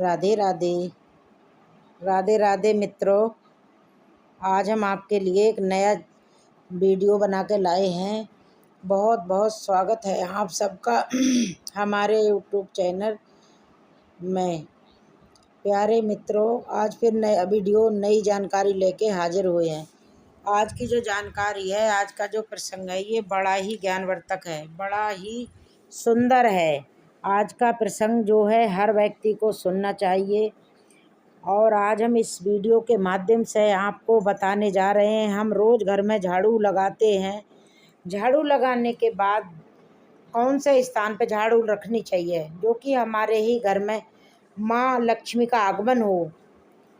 राधे राधे। राधे राधे मित्रों, आज हम आपके लिए एक नया वीडियो बना के लाए हैं। बहुत बहुत स्वागत है आप सबका हमारे यूट्यूब चैनल में। प्यारे मित्रों, आज फिर नया वीडियो नई जानकारी लेके हाजिर हुए हैं। आज की जो जानकारी है, आज का जो प्रसंग है, ये बड़ा ही ज्ञानवर्धक है, बड़ा ही सुंदर है। आज का प्रसंग जो है हर व्यक्ति को सुनना चाहिए। और आज हम इस वीडियो के माध्यम से आपको बताने जा रहे हैं, हम रोज़ घर में झाड़ू लगाते हैं। झाड़ू लगाने के बाद कौन से स्थान पर झाड़ू रखनी चाहिए, जो कि हमारे ही घर में माँ लक्ष्मी का आगमन हो।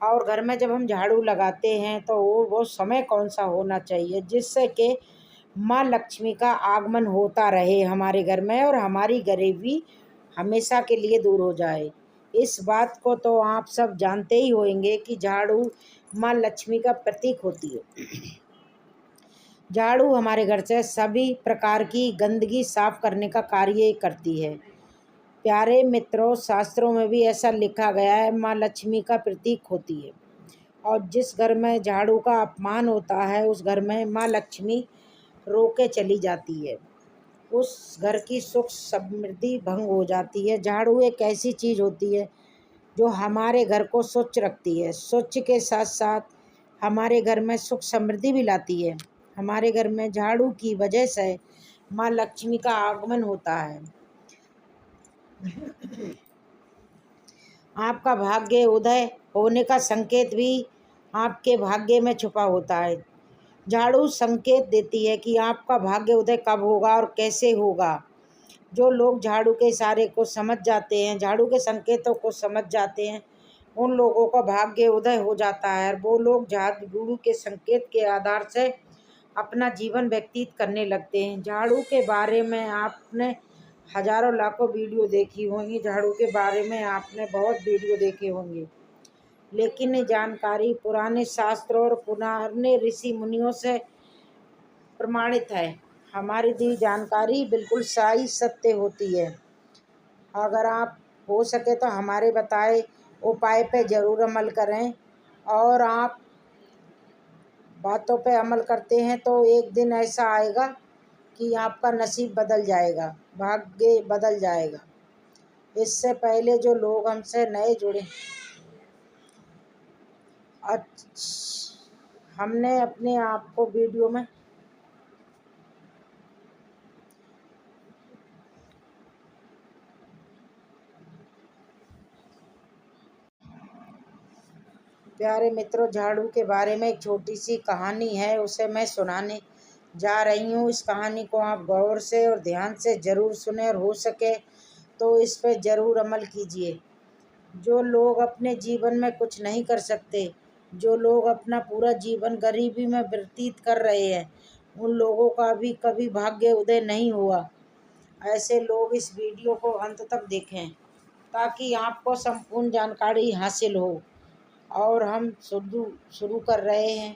और घर में जब हम झाड़ू लगाते हैं तो वो समय कौन सा होना चाहिए, जिससे कि माँ लक्ष्मी का आगमन होता रहे हमारे घर में और हमारी गरीबी हमेशा के लिए दूर हो जाए। इस बात को तो आप सब जानते ही होंगे कि झाड़ू माँ लक्ष्मी का प्रतीक होती है। झाड़ू हमारे घर से सभी प्रकार की गंदगी साफ करने का कार्य करती है। प्यारे मित्रों, शास्त्रों में भी ऐसा लिखा गया है, माँ लक्ष्मी का प्रतीक होती है। और जिस घर में झाड़ू का अपमान होता है, उस घर में माँ लक्ष्मी रोके चली जाती है, उस घर की सुख समृद्धि भंग हो जाती है। झाड़ू एक ऐसी चीज़ होती है जो हमारे घर को स्वच्छ रखती है, स्वच्छ के साथ साथ हमारे घर में सुख समृद्धि भी लाती है। हमारे घर में झाड़ू की वजह से माँ लक्ष्मी का आगमन होता है। आपका भाग्य उदय होने का संकेत भी आपके भाग्य में छुपा होता है। झाड़ू संकेत देती है कि आपका भाग्य उदय कब होगा और कैसे होगा। जो लोग झाड़ू के इशारे को समझ जाते हैं, झाड़ू के संकेतों को समझ जाते हैं, उन लोगों का भाग्य उदय हो जाता है। और वो लोग झाड़ू के संकेत के आधार से अपना जीवन व्यतीत करने लगते हैं। झाड़ू के बारे में आपने हजारों लाखों वीडियो देखी होंगी, झाड़ू के बारे में आपने बहुत वीडियो देखे होंगे, लेकिन ये जानकारी पुराने शास्त्रों और पुराने ऋषि मुनियों से प्रमाणित है। हमारी दी जानकारी बिल्कुल सही सत्य होती है। अगर आप हो सके तो हमारे बताए उपाय पे ज़रूर अमल करें, और आप बातों पे अमल करते हैं तो एक दिन ऐसा आएगा कि आपका नसीब बदल जाएगा, भाग्य बदल जाएगा। इससे पहले जो लोग हमसे नए जुड़े, हमने अपने आप को वीडियो में प्यारे मित्रों, झाड़ू के बारे में एक छोटी सी कहानी है, उसे मैं सुनाने जा रही हूँ। इस कहानी को आप गौर से और ध्यान से ज़रूर सुने, और हो सके तो इस पे ज़रूर अमल कीजिए। जो लोग अपने जीवन में कुछ नहीं कर सकते, जो लोग अपना पूरा जीवन गरीबी में व्यतीत कर रहे हैं, उन लोगों का भी कभी भाग्य उदय नहीं हुआ। ऐसे लोग इस वीडियो को अंत तक देखें ताकि आपको संपूर्ण जानकारी हासिल हो। और हम शुरू कर रहे हैं।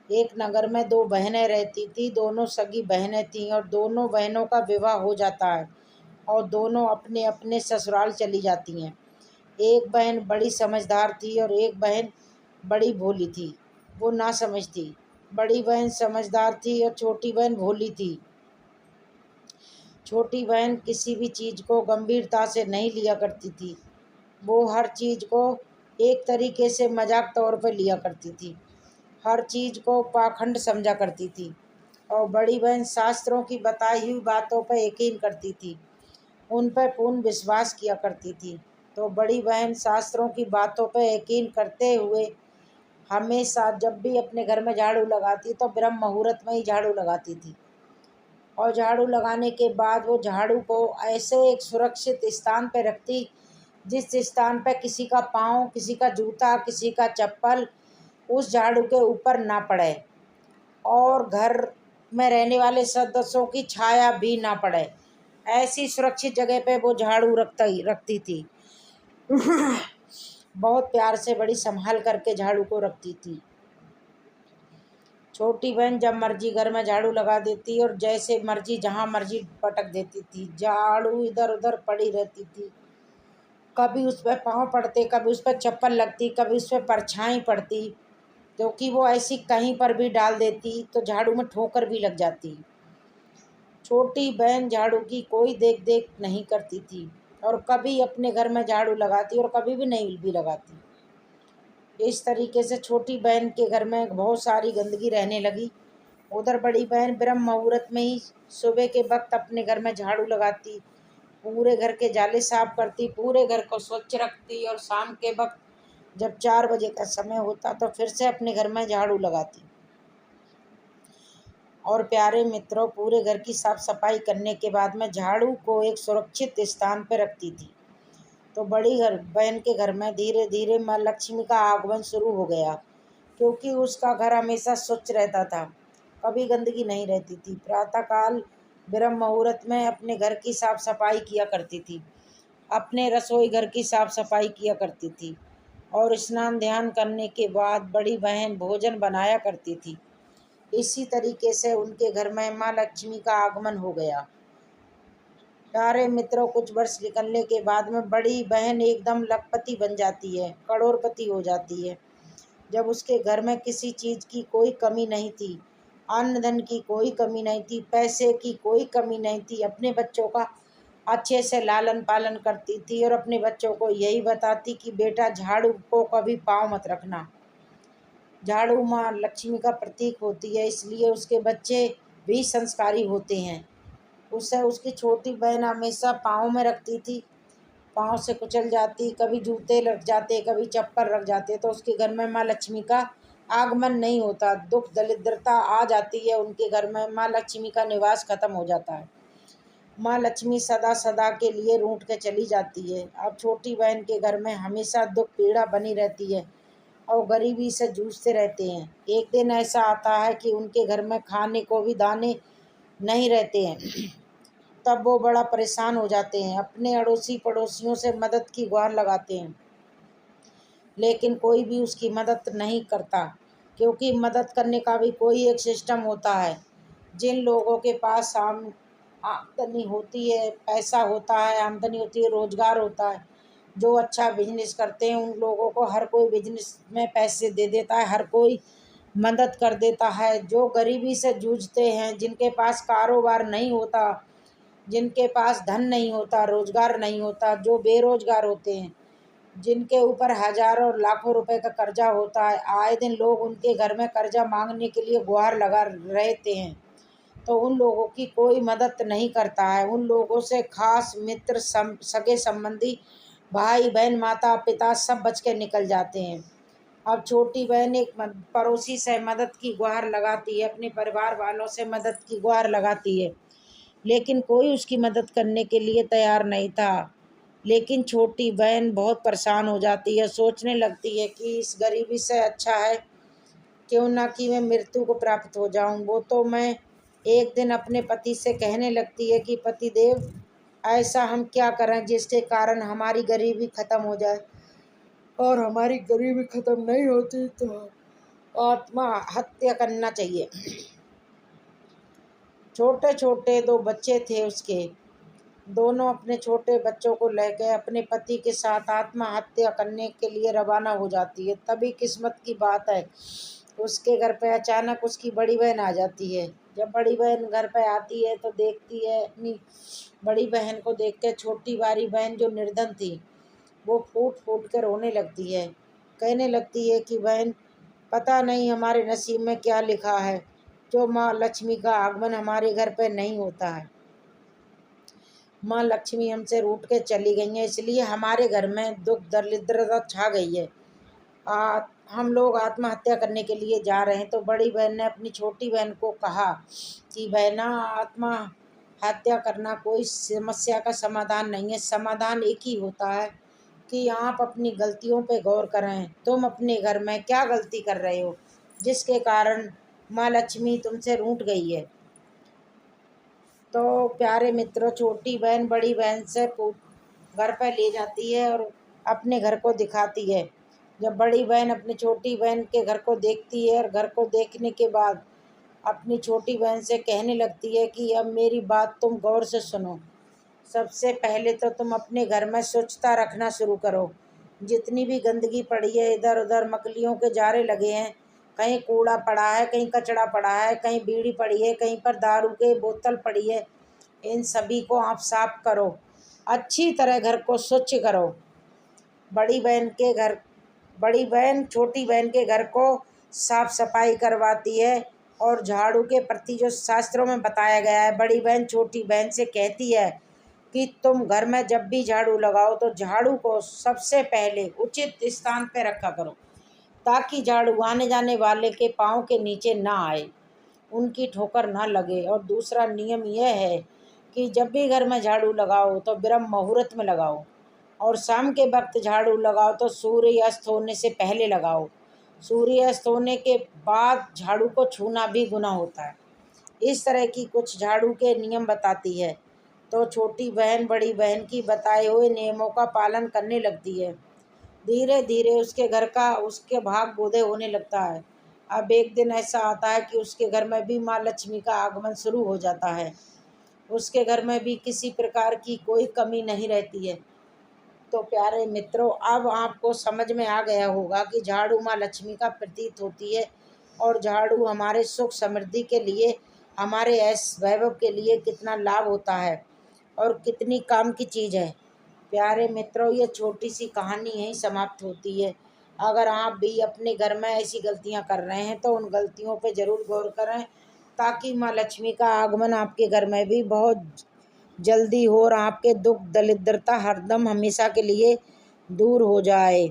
एक नगर में दो बहनें रहती थी, दोनों सगी बहनें थीं, और दोनों बहनों का विवाह हो जाता है और दोनों अपने अपने ससुराल चली जाती हैं। एक बहन बड़ी समझदार थी और एक बहन बड़ी भोली थी, वो ना समझ थी। बड़ी बहन समझदार थी और छोटी बहन भोली थी। छोटी बहन किसी भी चीज़ को गंभीरता से नहीं लिया करती थी, वो हर चीज़ को एक तरीके से मजाक तौर पर लिया करती थी, हर चीज़ को पाखंड समझा करती थी। और बड़ी बहन शास्त्रों की बताई हुई बातों पर यकीन करती थी, उन पर पूर्ण विश्वास किया करती थी। तो बड़ी बहन शास्त्रों की बातों पर यकीन करते हुए हमेशा जब भी अपने घर में झाड़ू लगाती तो ब्रह्म मुहूर्त में ही झाड़ू लगाती थी। और झाड़ू लगाने के बाद वो झाड़ू को ऐसे एक सुरक्षित स्थान पर रखती, जिस स्थान पर किसी का पाँव, किसी का जूता, किसी का चप्पल उस झाड़ू के ऊपर ना पड़े, और घर में रहने वाले सदस्यों की छाया भी ना पड़े। ऐसी सुरक्षित जगह पे वो झाड़ू रखती थी। बहुत प्यार से, बड़ी संभाल करके झाड़ू को रखती थी। छोटी बहन जब मर्जी घर में झाड़ू लगा देती और जैसे मर्जी जहाँ मर्जी पटक देती थी, झाड़ू इधर उधर पड़ी रहती थी। कभी उस पर पाँव पड़ते, कभी उस पर चप्पल लगती, कभी उस पर परछाई पड़ती, क्योंकि वो ऐसी कहीं पर भी डाल देती तो झाड़ू में ठोकर भी लग जाती। छोटी बहन झाड़ू की कोई देख देख नहीं करती थी, और कभी अपने घर में झाड़ू लगाती और कभी भी नहीं भी लगाती। इस तरीके से छोटी बहन के घर में बहुत सारी गंदगी रहने लगी। उधर बड़ी बहन ब्रह्म मुहूर्त में ही सुबह के वक्त अपने घर में झाड़ू लगाती, पूरे घर के जाले साफ करती, पूरे घर को स्वच्छ रखती, और शाम के वक्त जब 4 बजे का समय होता तो फिर से अपने घर में झाड़ू लगाती। और प्यारे मित्रों, पूरे घर की साफ सफाई करने के बाद में झाड़ू को एक सुरक्षित स्थान पर रखती थी। तो बड़ी घर बहन के घर में धीरे धीरे माँ लक्ष्मी का आगमन शुरू हो गया, क्योंकि उसका घर हमेशा स्वच्छ रहता था, कभी गंदगी नहीं रहती थी। प्रातःकाल ब्रह्म मुहूर्त में अपने घर की साफ सफाई किया करती थी, अपने रसोई घर की साफ सफाई किया करती थी, और स्नान ध्यान करने के बाद बड़ी बहन भोजन बनाया करती थी। इसी तरीके से उनके घर में माँ लक्ष्मी का आगमन हो गया। प्यारे मित्रों, कुछ वर्ष निकलने के बाद में बड़ी बहन एकदम लखपति बन जाती है, करोड़पति हो जाती है। जब उसके घर में किसी चीज़ की कोई कमी नहीं थी, अन्न धन की कोई कमी नहीं थी, पैसे की कोई कमी नहीं थी, अपने बच्चों का अच्छे से लालन पालन करती थी, और अपने बच्चों को यही बताती कि बेटा झाड़ू को कभी पाँव मत रखना। झाड़ू माँ लक्ष्मी का प्रतीक होती है, इसलिए उसके बच्चे भी संस्कारी होते हैं। उसे उसकी छोटी बहन हमेशा पाँव में रखती थी, पाँव से कुचल जाती, कभी जूते लग जाते, कभी चप्पल रख जाते, तो उसके घर में माँ लक्ष्मी का आगमन नहीं होता, दुख दरिद्रता आ जाती है उनके घर में, माँ लक्ष्मी का निवास खत्म हो जाता है। माँ लक्ष्मी सदा सदा के लिए रूठ के चली जाती है। अब छोटी बहन के घर में हमेशा दुख पीड़ा बनी रहती है, और गरीबी से जूझते रहते हैं। एक दिन ऐसा आता है कि उनके घर में खाने को भी दाने नहीं रहते हैं। तब वो बड़ा परेशान हो जाते हैं, अपने अड़ोसी पड़ोसियों से मदद की गुहार लगाते हैं, लेकिन कोई भी उसकी मदद नहीं करता, क्योंकि मदद करने का भी कोई एक सिस्टम होता है। जिन लोगों के पास आमदनी होती है, पैसा होता है, आमदनी होती है, रोजगार होता है, जो अच्छा बिजनेस करते हैं, उन लोगों को हर कोई बिजनेस में पैसे दे देता है, हर कोई मदद कर देता है। जो गरीबी से जूझते हैं, जिनके पास कारोबार नहीं होता, जिनके पास धन नहीं होता, रोजगार नहीं होता, जो बेरोजगार होते हैं, जिनके ऊपर हजारों लाखों रुपए का कर्जा होता है, आए दिन लोग उनके घर में कर्जा मांगने के लिए गुहार लगा रहते हैं, तो उन लोगों की कोई मदद नहीं करता है। उन लोगों से खास मित्र, सगे संबंधी, भाई बहन, माता पिता सब बच के निकल जाते हैं। अब छोटी बहन एक पड़ोसी से मदद की गुहार लगाती है, अपने परिवार वालों से मदद की गुहार लगाती है, लेकिन कोई उसकी मदद करने के लिए तैयार नहीं था। लेकिन छोटी बहन बहुत परेशान हो जाती है, सोचने लगती है कि इस गरीबी से अच्छा है क्यों ना कि मैं मृत्यु को प्राप्त हो जाऊं। वो तो मैं एक दिन अपने पति से कहने लगती है कि पति देव, ऐसा हम क्या करें जिसके कारण हमारी गरीबी खत्म हो जाए, और हमारी गरीबी खत्म नहीं होती तो आत्मा हत्या करना चाहिए। छोटे छोटे दो बच्चे थे उसके, दोनों अपने छोटे बच्चों को लेकर अपने पति के साथ आत्महत्या करने के लिए रवाना हो जाती है। तभी किस्मत की बात है, उसके घर पे अचानक उसकी बड़ी बहन आ जाती है। जब बड़ी बहन घर पे आती है तो देखती है, अपनी बड़ी बहन को देख के छोटी वाली बहन जो निर्धन थी, वो फूट फूट कर रोने लगती है, कहने लगती है कि बहन, पता नहीं हमारे नसीब में क्या लिखा है, जो माँ लक्ष्मी का आगमन हमारे घर पे नहीं होता है। माँ लक्ष्मी हमसे रूठ के चली गई हैं, इसलिए हमारे घर में दुख दरिद्रता छा गई है। हम लोग आत्महत्या करने के लिए जा रहे हैं। तो बड़ी बहन ने अपनी छोटी बहन को कहा कि बहना, आत्महत्या करना कोई समस्या का समाधान नहीं है। समाधान एक ही होता है कि आप अपनी गलतियों पे गौर करें। तुम अपने घर में क्या गलती कर रहे हो जिसके कारण माँ लक्ष्मी तुमसे रूठ गई है। तो प्यारे मित्रों, छोटी बहन बड़ी बहन से घर पर ले जाती है और अपने घर को दिखाती है। जब बड़ी बहन अपनी छोटी बहन के घर को देखती है, और घर को देखने के बाद अपनी छोटी बहन से कहने लगती है कि अब मेरी बात तुम गौर से सुनो। सबसे पहले तो तुम अपने घर में स्वच्छता रखना शुरू करो। जितनी भी गंदगी पड़ी है, इधर उधर मकलियों के जारे लगे हैं, कहीं कूड़ा पड़ा है, कहीं कचरा पड़ा है, कहीं बीड़ी पड़ी है, कहीं पर दारू के बोतल पड़ी है, इन सभी को आप साफ करो। अच्छी तरह घर को स्वच्छ करो। बड़ी बहन के घर बड़ी बहन छोटी बहन के घर को साफ सफाई करवाती है। और झाड़ू के प्रति जो शास्त्रों में बताया गया है, बड़ी बहन छोटी बहन से कहती है कि तुम घर में जब भी झाड़ू लगाओ तो झाड़ू को सबसे पहले उचित स्थान पर रखा करो, ताकि झाड़ू आने जाने वाले के पाँव के नीचे ना आए, उनकी ठोकर ना लगे। और दूसरा नियम यह है कि जब भी घर में झाड़ू लगाओ तो ब्रह्म मुहूर्त में लगाओ, और शाम के वक्त झाड़ू लगाओ तो सूर्य अस्त होने से पहले लगाओ। सूर्य अस्त होने के बाद झाड़ू को छूना भी गुनाह होता है। इस तरह की कुछ झाड़ू के नियम बताती है। तो छोटी बहन बड़ी बहन की बताए हुए नियमों का पालन करने लगती है। धीरे धीरे उसके घर का उसके भाग बोधे होने लगता है। अब एक दिन ऐसा आता है कि उसके घर में भी माँ लक्ष्मी का आगमन शुरू हो जाता है। उसके घर में भी किसी प्रकार की कोई कमी नहीं रहती है। तो प्यारे मित्रों, अब आपको समझ में आ गया होगा कि झाड़ू माँ लक्ष्मी का प्रतीक होती है, और झाड़ू हमारे सुख समृद्धि के लिए, हमारे ऐश वैभव के लिए कितना लाभ होता है और कितनी काम की चीज़ है। प्यारे मित्रों, ये छोटी सी कहानी यहीं समाप्त होती है। अगर आप भी अपने घर में ऐसी गलतियां कर रहे हैं तो उन गलतियों पे ज़रूर गौर करें, ताकि माँ लक्ष्मी का आगमन आपके घर में भी बहुत जल्दी हो और आपके दुख दरिद्रता हरदम हमेशा के लिए दूर हो जाए।